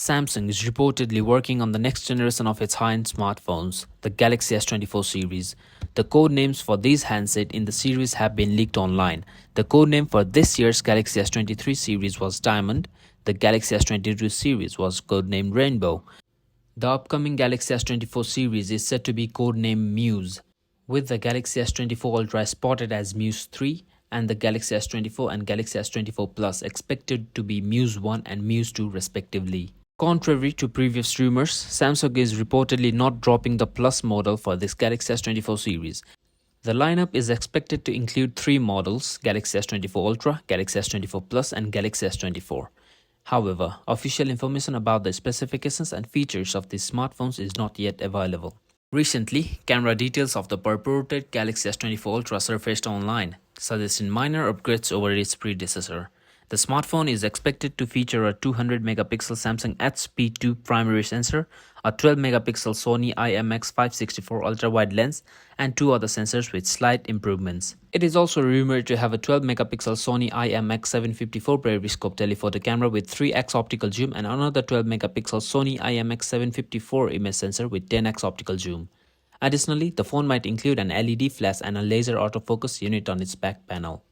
Samsung is reportedly working on the next generation of its high-end smartphones, the Galaxy S24 series. The code names for these handsets in the series have been leaked online. The code name for this year's Galaxy S23 series was Diamond. The Galaxy S22 series was codenamed Rainbow. The upcoming Galaxy S24 series is set to be codenamed Muse, with the Galaxy S24 Ultra spotted as Muse 3 and the Galaxy S24 and Galaxy S24 Plus expected to be Muse 1 and Muse 2 respectively. Contrary to previous rumors, Samsung is reportedly not dropping the Plus model for this Galaxy S24 series. The lineup is expected to include 3 models: Galaxy S24 Ultra, Galaxy S24 Plus and Galaxy S24. However, official information about the specifications and features of these smartphones is not yet available. Recently, camera details of the purported Galaxy S24 Ultra surfaced online, suggesting minor upgrades over its predecessor. The smartphone is expected to feature a 200-megapixel Samsung HP2 primary sensor, a 12-megapixel Sony IMX564 ultra-wide lens, and 2 other sensors with slight improvements. It is also rumored to have a 12-megapixel Sony IMX754 periscope telephoto camera with 3x optical zoom and another 12-megapixel Sony IMX754 image sensor with 10x optical zoom. Additionally, the phone might include an LED flash and a laser autofocus unit on its back panel.